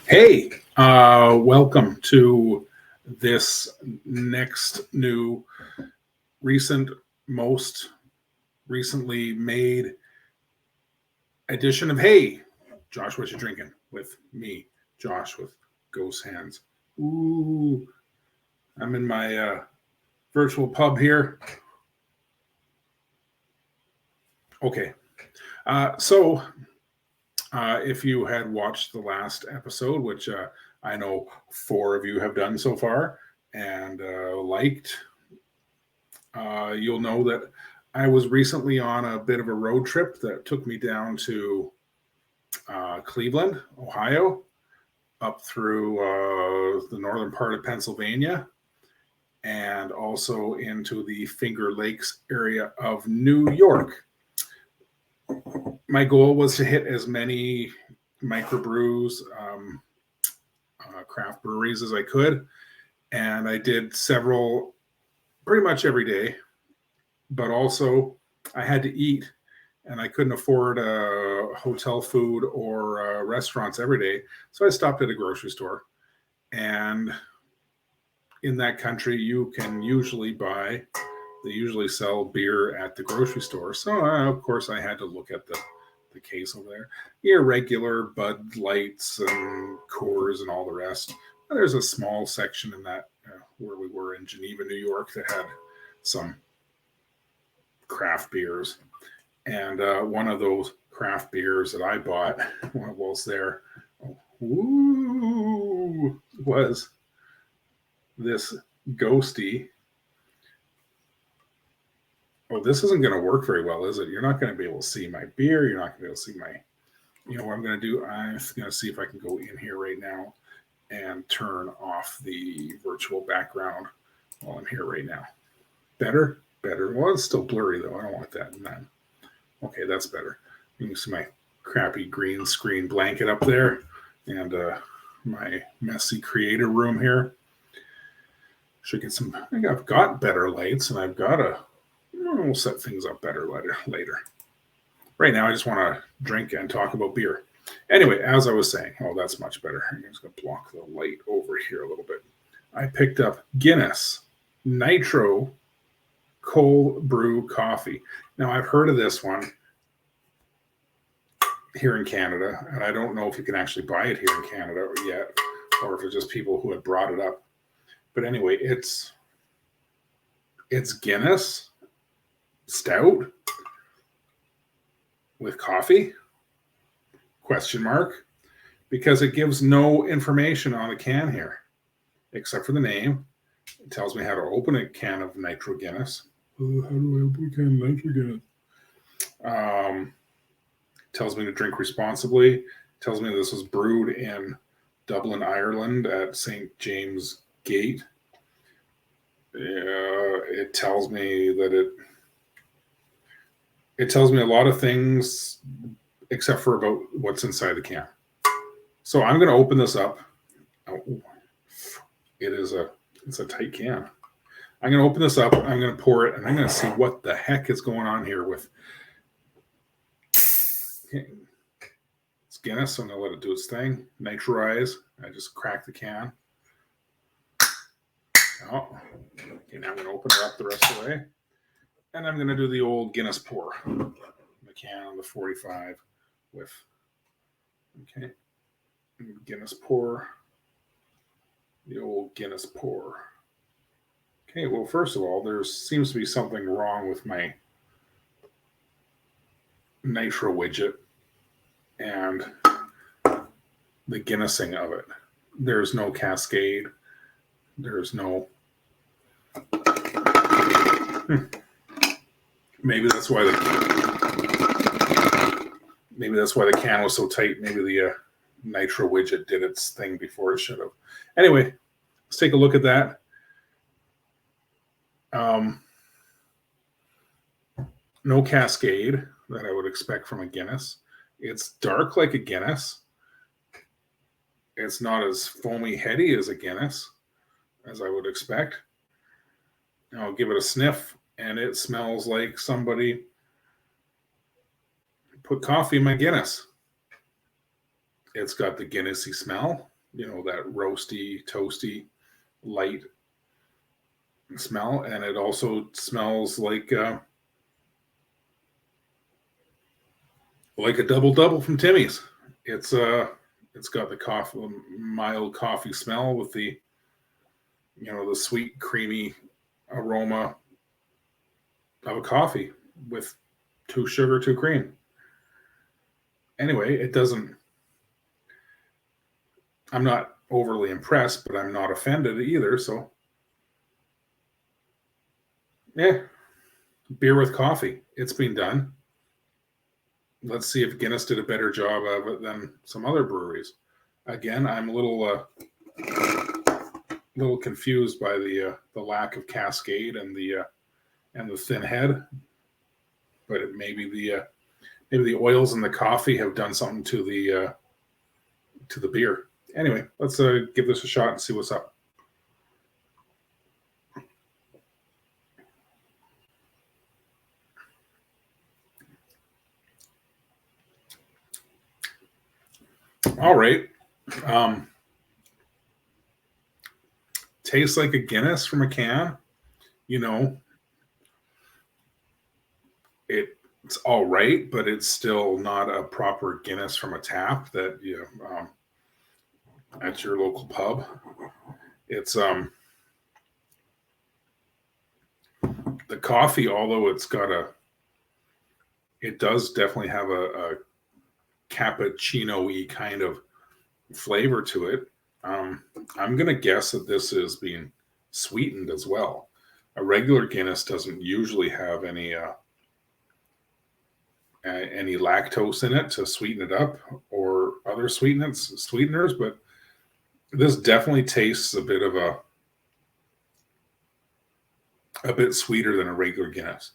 Hey, welcome to this next new most recently made edition of Hey, Josh, what you drinking? With me, Josh, with ghost hands. Ooh, I'm in my virtual pub here. Okay, so if you had watched the last episode, which I know 4 of you have done so far, and liked, you'll know that I was recently on a bit of a road trip that took me down to Cleveland, Ohio, up through the northern part of Pennsylvania, and also into the Finger Lakes area of New York. My goal was to hit as many microbrews, craft breweries as I could, and I did several pretty much every day. But also, I had to eat, and I couldn't afford hotel food or restaurants every day, so I stopped at a grocery store. And in that country, you can usually they usually sell beer at the grocery store. So, of course, I had to look at the case over there. Your regular Bud Lights and Coors and all the rest. There's a small section in that where we were in Geneva, New York, that had some craft beers. And one of those craft beers that I bought while I was there was this Ghosty. Oh, this isn't going to work very well, is it? You're not going to be able to see my beer. You're not going to be able to see my, what I'm going to do? I'm going to see if I can go in here right now and turn off the virtual background while I'm here right now. Better? Well, it's still blurry, though. I don't want that in that. Okay, that's better. You can see my crappy green screen blanket up there and my messy creator room here. Should get some, I think I've got better lights, and I've got we'll set things up better later. Right now, I just want to drink and talk about beer. Anyway, as I was saying, that's much better. I'm just going to block the light over here a little bit. I picked up Guinness Nitro cold brew coffee. Now, I've heard of this one here in Canada, and I don't know if you can actually buy it here in Canada yet, or if it's just people who had brought it up. But anyway, it's Guinness stout with coffee? ? Because it gives no information on the can here, except for the name. It tells me how to open a can of Nitro Guinness. How do I open a can of Nitro Guinness? Tells me to drink responsibly. Tells me this was brewed in Dublin, Ireland at St. James Gate. It tells me that it tells me a lot of things except for about what's inside the can. So I'm going to open this up. It's a tight can. I'm going to open this up. I'm going to pour it, and I'm going to see what the heck is going on here with. Okay. It's Guinness, so I'm going to let it do its thing. Nitrize. I just cracked the can. Okay, now I'm going to open it up the rest of the way. And I'm going to do the old Guinness pour. The can on the 45 with, okay, Guinness pour. The old Guinness pour. Okay, well, first of all, there seems to be something wrong with my Nitro widget and the Guinnessing of it. There's no cascade. There's no... Maybe that's why the can was so tight. Maybe the Nitro widget did its thing before it should have. Anyway, let's take a look at that. No cascade that I would expect from a Guinness. It's dark like a Guinness. It's not as foamy heady as a Guinness, as I would expect. I'll give it a sniff, and it smells like somebody put coffee in my Guinness. It's got the Guinnessy smell. that roasty, toasty, light smell, and it also smells like a double from Timmy's. It's got the coffee, mild coffee smell with the the sweet, creamy aroma of a coffee with 2 sugar, 2 cream. Anyway, it doesn't. I'm not overly impressed, but I'm not offended either. So, yeah, beer with coffee. It's been done. Let's see if Guinness did a better job of it than some other breweries. Again, I'm a little confused by the lack of cascade and the thin head, but maybe the oils in the coffee have done something to the beer. Anyway, let's give this a shot and see what's up. All right. Tastes like a Guinness from a can. It's all right, but it's still not a proper Guinness from a tap that at your local pub. It's the coffee, although it does definitely have a cappuccino-y kind of flavor to it. I'm gonna guess that this is being sweetened as well. A regular Guinness doesn't usually have any lactose in it to sweeten it up or other sweeteners, but this definitely tastes a bit sweeter than a regular Guinness.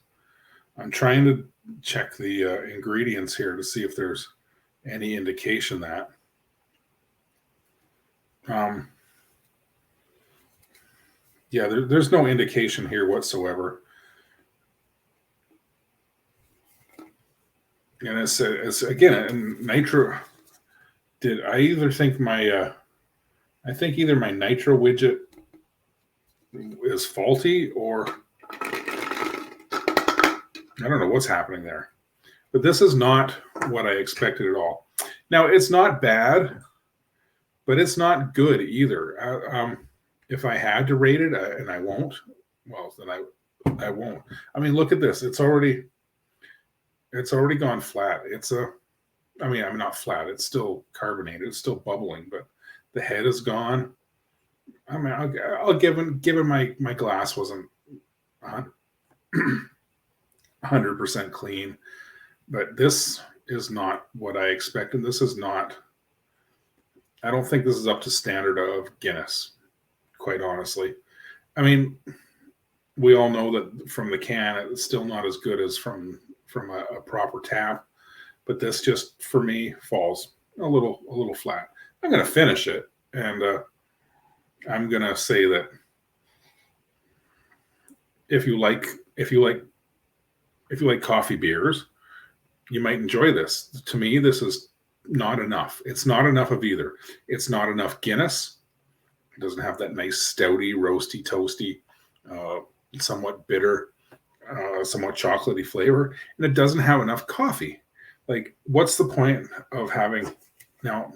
I'm trying to check the ingredients here to see if there's any indication that. Yeah, there's no indication here whatsoever. And it's again, Nitro. Did I either think I think either my Nitro widget is faulty or I don't know what's happening there. But this is not what I expected at all. Now, it's not bad, but it's not good either. If I had to rate it, and I won't, well, then I won't. I mean, look at this. It's already gone flat. I'm not flat. It's still carbonated. It's still bubbling, but the head is gone. I mean, I'll give him my glass wasn't 100% clean, but this is not what I expected. This is not. I don't think this is up to standard of Guinness, quite honestly. I mean, we all know that from the can, it's still not as good as from a proper tap, but this just for me falls a little flat. I'm going to finish it, and I'm going to say that if you like coffee beers, you might enjoy this. To me, this is not enough. It's not enough of either. It's not enough Guinness. It doesn't have that nice stouty, roasty, toasty, somewhat bitter, somewhat chocolatey flavor, and it doesn't have enough coffee. Like, what's the point of having now?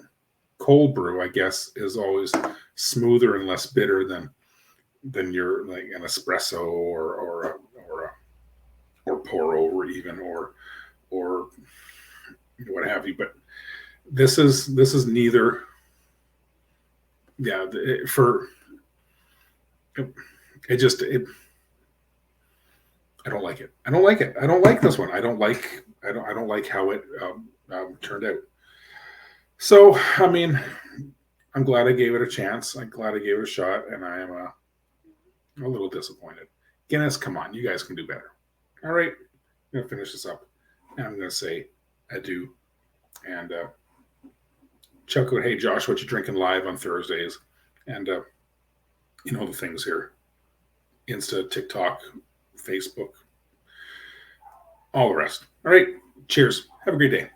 Cold brew, I guess, is always smoother and less bitter than your like an espresso or pour over even or what have you. But this is neither. Yeah, I don't like it. I don't like it. I don't like this one. I don't like how it turned out. So, I mean, I'm glad I gave it a chance. I'm glad I gave it a shot, and I am a little disappointed. Guinness, come on, you guys can do better. All right, I'm gonna finish this up, and I'm gonna say adieu, and check out, hey Josh, what you drinking live on Thursdays, and the things here, Insta, TikTok, Facebook, all the rest. All right, cheers. Have a great day.